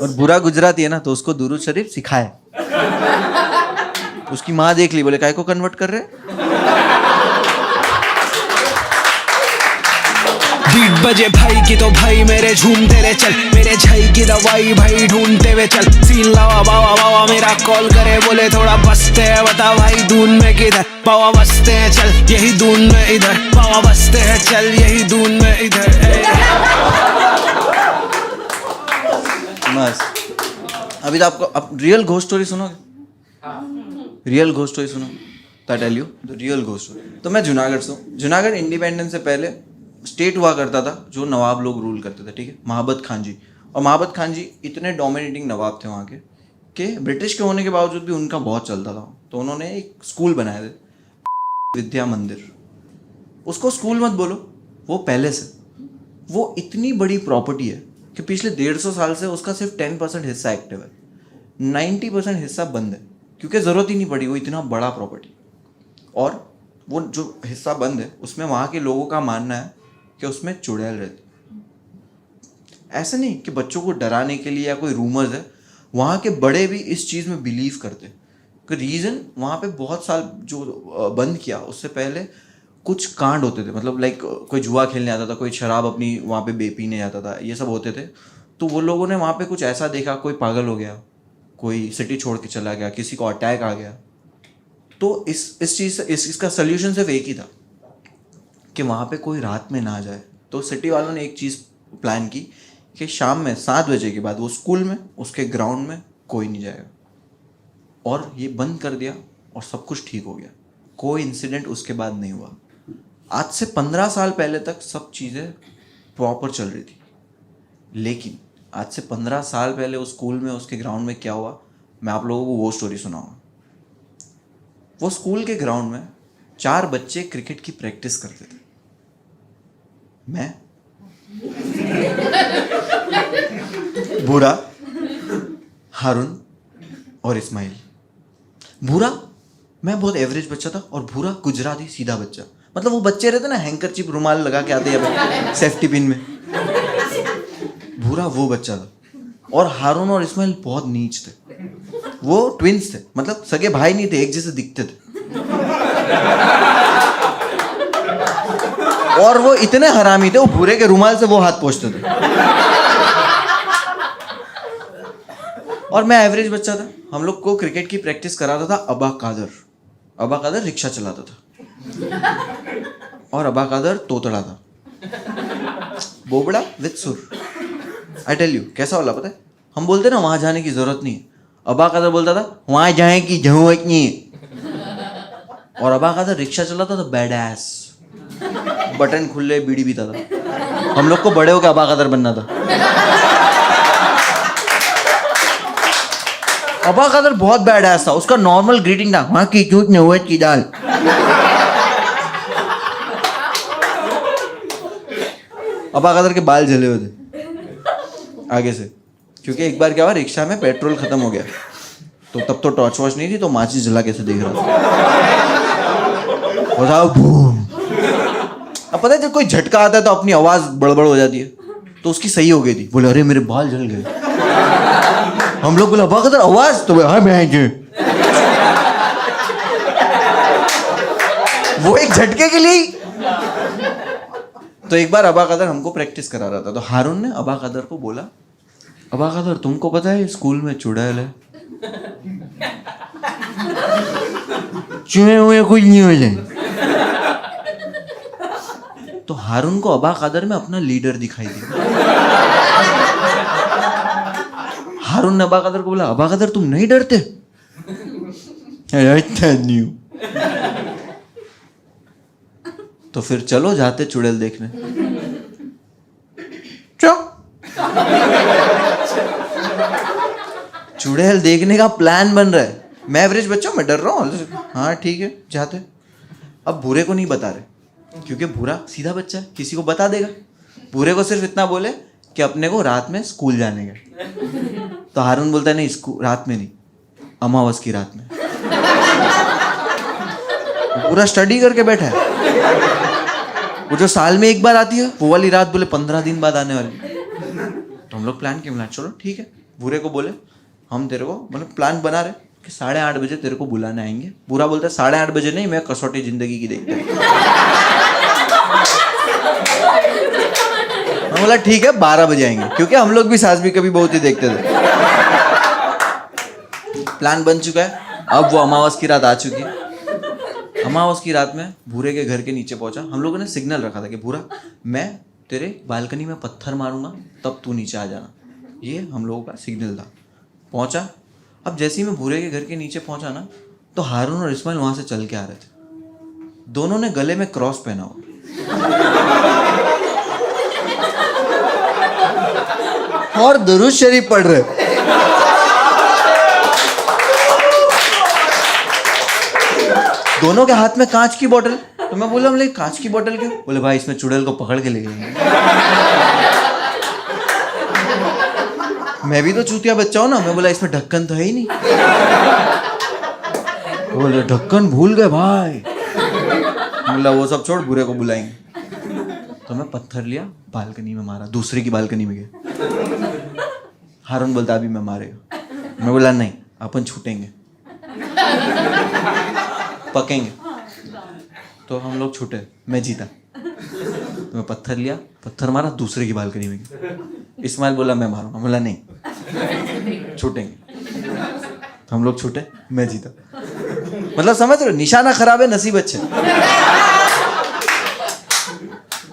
और बुरा गुजराती है ना, तो उसको दुरूद शरीफ सिखाए। उसकी माँ देख ली, बोले काय को कन्वर्ट कर रहे। बीट बजे भाई की तो भाई मेरे झूमते रे चल, मेरे झाई की दवाई भाई ढूंढते हुए चल। सीन लावा बावा बावा मेरा कॉल करे, बोले थोड़ा बसते हैं, बता भाई दून में किधर। बावा बसते हैं चल यही दून में इधर, बावा बसते हैं चल यही दून में इधर। मस्त। अभी तो आपको अब रियल घोस्ट स्टोरी सुनोगे? रियल घोस्ट स्टोरी सुनो तो tell you the real ghost story. तो मैं जूनागढ़ से हूँ। जूनागढ़ इंडिपेंडेंस से पहले स्टेट हुआ करता था जो नवाब लोग रूल करते थे, ठीक है, महाबत खान जी। और महाबत खान जी इतने डोमिनेटिंग नवाब थे वहाँ के कि ब्रिटिश के होने के बावजूद भी उनका बहुत चलता था। तो उन्होंने एक स्कूल बनाए थे, विद्या मंदिर। उसको स्कूल मत बोलो, वो पहले से वो इतनी बड़ी प्रॉपर्टी है कि पिछले 150 साल से उसका सिर्फ 10% हिस्सा एक्टिव है, 90% हिस्सा बंद है, क्योंकि ज़रूरत ही नहीं पड़ी, वो इतना बड़ा प्रॉपर्टी। और वो जो हिस्सा बंद है उसमें वहाँ के लोगों का मानना है कि उसमें चुड़ैल रहती। ऐसे नहीं कि बच्चों को डराने के लिए या कोई रूमर्स है, वहाँ के बड़े भी इस चीज़ में बिलीव करते। कि रीज़न वहाँ पे बहुत साल जो बंद किया उससे पहले कुछ कांड होते थे, मतलब लाइक कोई जुआ खेलने आता था, कोई शराब अपनी वहाँ पे पीने जाता था, ये सब होते थे। तो वो लोगों ने वहाँ पे कुछ ऐसा देखा, कोई पागल हो गया, कोई सिटी छोड़ के चला गया, किसी को अटैक आ गया। तो इस चीज़ से इसका सल्यूशन सिर्फ एक ही था कि वहाँ पे कोई रात में ना जाए। तो सिटी वालों ने एक चीज़ प्लान की कि शाम में 7 बजे के बाद वो स्कूल में उसके ग्राउंड में कोई नहीं जाएगा, और ये बंद कर दिया और सब कुछ ठीक हो गया। कोई इंसिडेंट उसके बाद नहीं हुआ। आज से 15 साल पहले तक सब चीज़ें प्रॉपर चल रही थी, लेकिन आज से 15 साल पहले उस स्कूल में उसके ग्राउंड में क्या हुआ, मैं आप लोगों को वो स्टोरी सुनाऊंगा। वो स्कूल के ग्राउंड में 4 बच्चे क्रिकेट की प्रैक्टिस करते थे। मैं, भूरा, हारून और इस्माइल। भूरा, मैं बहुत एवरेज बच्चा था, और भूरा गुजराती सीधा बच्चा, मतलब वो बच्चे रहते ना हैंकरचिप रुमाल लगा के आते हैं सेफ्टी पिन में, भूरा वो बच्चा था। और हारून और इस्माइल बहुत नीच थे, वो ट्विंस थे, मतलब सगे भाई नहीं थे, एक जैसे दिखते थे। और वो इतने हरामी थे, वो भूरे के रुमाल से वो हाथ पोंछते थे। और मैं एवरेज बच्चा था। हम लोग को क्रिकेट की प्रैक्टिस कराता था अबा कादर। अबा कादर रिक्शा चलाता था, और अबा कादर तोतड़ा था, बोबड़ा विद सुर। आई टेल यू कैसा वाला पता है, हम बोलते ना वहां जाने की जरूरत नहीं है, अबा कादर बोलता था वहां जाने की जरूरत नहीं है। और अबा कादर रिक्शा चलाता था बैडएस, बटन खुले, बीड़ी पीता था। हम लोग को बड़े होकर अबा कादर बनना था। अबा कादर बहुत बैडएस था, उसका नॉर्मल ग्रीटिंग था वहां की चूत नौवत की दाल। अबा कादर के बाल जले हुए थे आगे से, क्योंकि एक बार क्या हुआ, रिक्शा में पेट्रोल खत्म हो गया, तो तब तो टॉर्च वॉच नहीं थी, तो माचिस जला कैसे देख रहा था। बूम। अब पता है जब कोई झटका आता है तो अपनी आवाज बड़बड़ हो जाती है, तो उसकी सही हो गई थी, बोले अरे मेरे बाल जल गए। हम लोग बोला अबा कादर आवाज, तो हाँ मैं वो एक झटके के लिए। तो एक बार अबा कादर हमको प्रैक्टिस करा रहा था, तो हारून ने अबा कादर को बोला, अबा कादर तुमको पता है स्कूल में चुड़ैल है, चुहे हुए कुछ नहीं हो जाए। तो हारून को अबा कादर में अपना लीडर दिखाई दिया। हारून ने अबा कादर को बोला, अबा कादर तुम नहीं डरते? नहीं। तो फिर चलो जाते चुड़ैल देखने। चुड़ैल देखने का प्लान बन रहा है। मैं एवरेज बच्चा, मैं डर रहा हूँ। हाँ ठीक है जाते। अब भूरे को नहीं बता रहे, क्योंकि भूरा सीधा बच्चा है, किसी को बता देगा। भूरे को सिर्फ इतना बोले कि अपने को रात में स्कूल जाने का। तो हारून बोलता है नहीं, स्कूल रात में नहीं, अमावस की रात में। पूरा स्टडी करके बैठा है। वो जो साल में एक बार आती है वो वाली रात बोले 15 दिन बाद आने वाली। तो हम लोग प्लान किया, चलो ठीक है, भूरे को बोले हम तेरे को मतलब प्लान बना रहे कि 8:30 बजे तेरे को बुलाने आएंगे। भूरा बोलता है 8:30 बजे नहीं, मैं कसौटी जिंदगी की देखता हूँ। मैं बोला ठीक है 12 बजे आएंगे, क्योंकि हम लोग भी सास भी कभी बहुत ही देखते थे। प्लान बन चुका है। अब वो अमावस की रात आ चुकी है। अमावस की रात में भूरे के घर के नीचे पहुंचा। हम लोगों ने सिग्नल रखा था कि भूरा मैं तेरे बालकनी में पत्थर मारूंगा तब तू नीचे आ जाना, ये हम लोगों का सिग्नल था। पहुंचा। अब जैसे ही मैं भूरे के घर के नीचे पहुंचा ना, तो हारून और इस्माइल वहां से चल के आ रहे थे। दोनों ने गले में क्रॉस पहना हुआ। और दुरूद शरीफ पढ़ रहे। दोनों के हाथ में कांच की बोतल। तो मैं बोला बोले कांच की बोतल क्यों? बोले भाई इसमें चुड़ैल को पकड़ के ले गए। मैं भी तो चूतिया बच्चा हूं ना। मैं बोला इसमें ढक्कन तो है ही नहीं। बोले ढक्कन भूल गए भाई। बोला वो सब छोड़, भूरे को बुलाएंगे। तो मैं पत्थर लिया, बालकनी में मारा, दूसरे की बालकनी में गया। हारून बोलता अभी मैं मारेगा। मैं बोला नहीं, अपन छूटेंगे, पकेंगे। तो हम लोग छूटे, मैं जीता। तो मैं पत्थर लिया, पत्थर मारा, दूसरे की बालकनी में गया। इस्माइल बोला मैं मारूंगा। बोला नहीं, छूटेंगे। तो हम लोग छूटे, मैं जीता। मतलब समझ रहे हो, निशाना खराब है, नसीब अच्छे।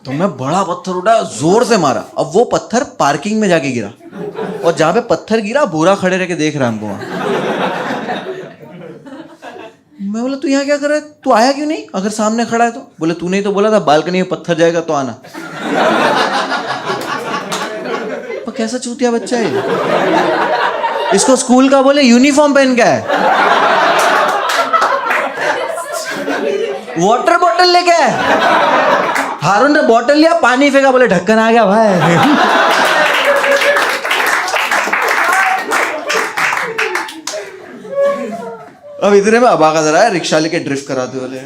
तो मैं बड़ा पत्थर उठाया, जोर से मारा। अब वो पत्थर पार्किंग में जाके गिरा, और जहां पे पत्थर गिरा भूरा खड़े रह के देख रहा है हमको वहां। मैं बोला तू यहाँ क्या कर रहा है, तू आया क्यों नहीं अगर सामने खड़ा है तो? बोले तूने ही तो बोला था बालकनी में पत्थर जाएगा तो आना। पर कैसा चूतिया बच्चा है। इसको स्कूल का बोले यूनिफॉर्म पहन के है, वाटर बॉटल लेके आए। हारून ने बॉटल लिया, पानी फेंका, बोले ढक्कन आ गया भाई। अब इतने में अबा का जरा है, रिक्शा लेके ड्रिफ्ट कराते वाले।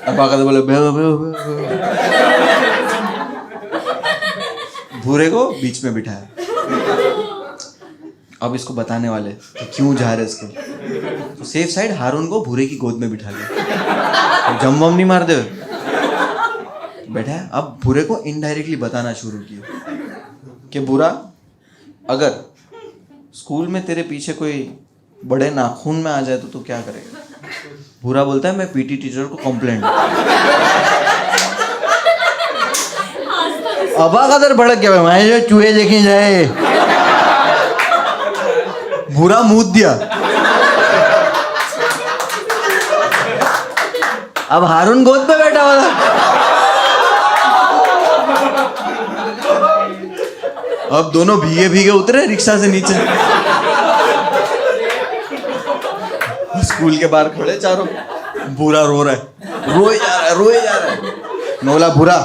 अबा का बोले भूरे को बीच में बिठाया। अब इसको बताने वाले कि क्यों जा रहे इसको। तो सेफ साइड हारून को भूरे की गोद में बिठा लिया। जम वम नहीं मार दे बैठा है। अब भूरे को इनडायरेक्टली बताना शुरू किया कि भूरा अगर स्कूल में तेरे पीछे कोई बड़े नाखून में आ जाए तो तू क्या करेगा? भूरा बोलता है मैं पीटी टीचर को कंप्लेंट। अबा का दर भड़क गया, मैं जो चूहे देखे जाए। भूरा मूत दिया। अब हारून गोद पे बैठा हुआ था। अब दोनों भीगे भीगे उतरे रिक्शा से नीचे। स्कूल के बाहर खड़े चारों। भूरा रो रहा है, रोए जा रहा है, रोए जा रहा है। मैं बोला भूरा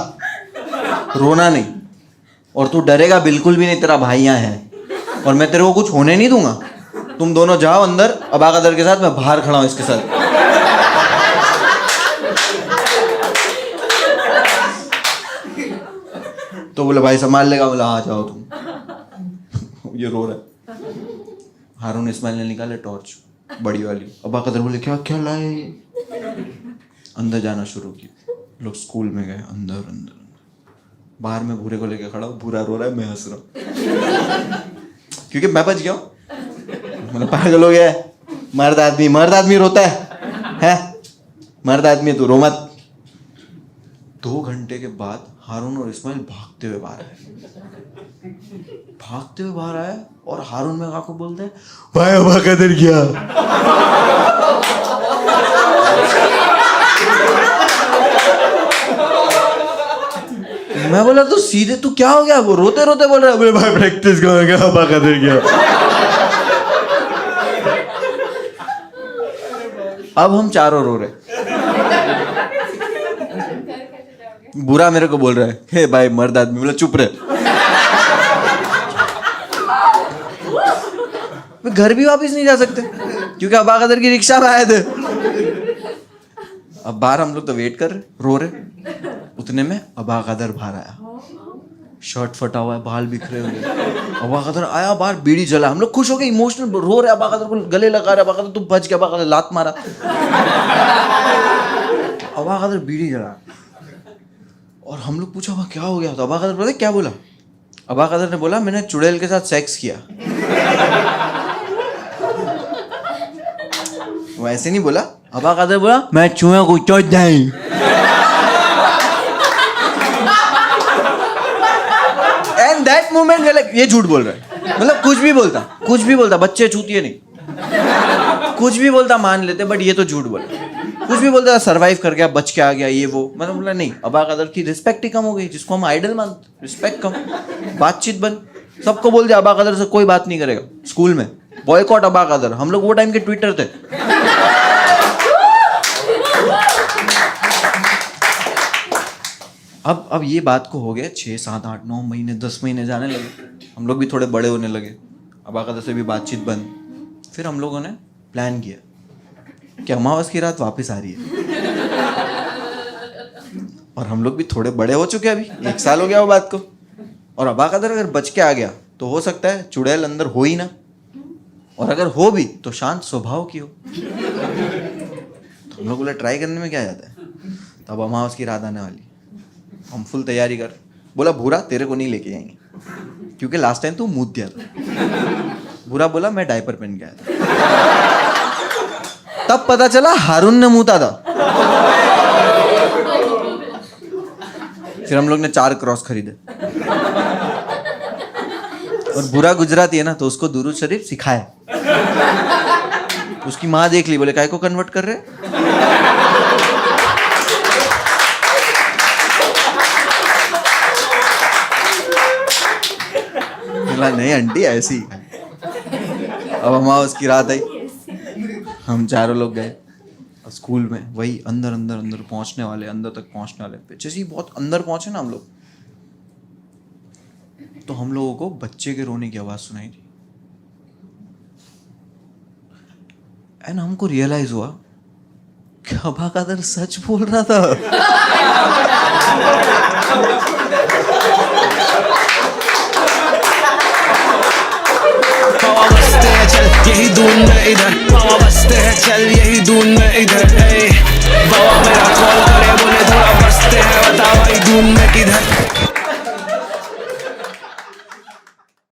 रोना नहीं, और तू डरेगा बिल्कुल भी नहीं, तेरा भाई यहाँ है और मैं तेरे को कुछ होने नहीं दूंगा। तुम दोनों जाओ अंदर अबाकदर के साथ, मैं बाहर खड़ा हूं इसके साथ। तो बोले भाई संभाल लेगा? बोला हाँ जाओ तुम। ये रो रहा है। हारून इस्माइल ने निकाले टॉर्च बड़ी वाली। अबा कदर बोले क्या क्या लाए? अंदर जाना शुरू किया। लोग स्कूल में गए, अंदर अंदर बाहर में भूरे को लेके खड़ा हूँ। भूरा रो रहा है, मैं हंस रहा हूँ क्योंकि मैं बच गया हूँ। मतलब पागल हो गया है। मर्द आदमी रोता है? मर्द आदमी तू रो मत। 2 घंटे के बाद हारून और इस्माइल भागते हुए बाहर आए और हारून में आके बोलते हैं भाई अबा कदर गया। मैं बोला तो सीधे तू क्या हो गया? वो रोते रोते बोल रहा है भाई प्रैक्टिस करेंगे, अबा कदर गया। अब हम चारों रो रहे। बुरा मेरे को बोल रहा है हे भाई मर्द आदमी। बोला चुप रहे। घर भी वापस नहीं जा सकते क्योंकि अबा कदर की रिक्शा में आए थे। अब बाहर हम लोग तो वेट कर रहे, रो रहे। उतने में अबा कदर बाहर आया। शर्ट फटा हुआ है, बाल बिखरे हुए। अबा कदर आया बाहर, बीड़ी जला, हम लोग खुश हो गए, इमोशनल रो रहे, अबा कदर को गले लगा रहे, अबा कदर तू बच गया, अबा कदर लात मारा, अबा कदर बीड़ी जला। और हम लोग पूछा अबा क्या हो गया? तो अबा कदर बोले क्या बोला? अबा कदर ने बोला मैंने चुड़ैल के साथ सेक्स किया। वैसे नहीं बोला, अबा कदर बोला मैं चूहे को चोट जाई। एंड दैट मोमेंट ये झूठ बोल रहा है, मतलब कुछ भी बोलता, बच्चे चूतिए नहीं, कुछ भी बोलता मान लेते, बट ये तो झूठ बोला। कुछ भी बोलता, सर्वाइव कर गया, बच के आ गया, ये वो, मतलब बोला नहीं। अबा कदर की रिस्पेक्ट ही कम हो गई, जिसको हम आइडल मानते, रिस्पेक्ट कम, बातचीत बंद, सबको बोल दिया अबा कदर से कोई बात नहीं करेगा। स्कूल में बॉयकॉट अबा कदर, हम लोग वो टाइम के ट्विटर थे। अब ये बात को हो गए 6, 7, 8, 9 महीने, 10 महीने जाने लगे, हम लोग भी थोड़े बड़े होने लगे, अबा कदर से भी बातचीत बंद। फिर हम लोगों ने प्लान किया कि अमावस की रात वापस आ रही है, और हम लोग भी थोड़े बड़े हो चुके हैं, अभी 1 साल हो गया वो बात को। और अबा कदर अगर बच के आ गया तो हो सकता है चुड़ैल अंदर हो ही ना, और अगर हो भी तो शांत स्वभाव की हो। तो हम लोग बोला ट्राई करने में क्या जाता है। तब अमावस की रात आने वाली, हम फुल तैयारी कर, बोला भूरा तेरे को नहीं लेके जाएंगे क्योंकि लास्ट टाइम तू मूत दिया था। भूरा बोला मैं डायपर पहन के आया था। तब पता चला हारून ने मूता था। फिर हम लोग ने 4 क्रॉस खरीदे, और बुरा गुजराती है ना तो उसको दुरूद शरीफ सिखाया। उसकी माँ देख ली, बोले काय को कन्वर्ट कर रहे? बोला नहीं आंटी ऐसी। अब अमावस की रात आई, हम चारों लोग गए स्कूल में, वही अंदर पहुंचने वाले, अंदर तक पहुंचने वाले, जैसे ही बहुत अंदर पहुंचे ना हम लोग, तो हम लोगों को बच्चे के रोने की आवाज सुनाई दी। एंड हमको रियलाइज हुआ कि अबा कदर सच बोल रहा था। यही धुन में इधर, पावा बजते हैं चल, यही धुन में इधर।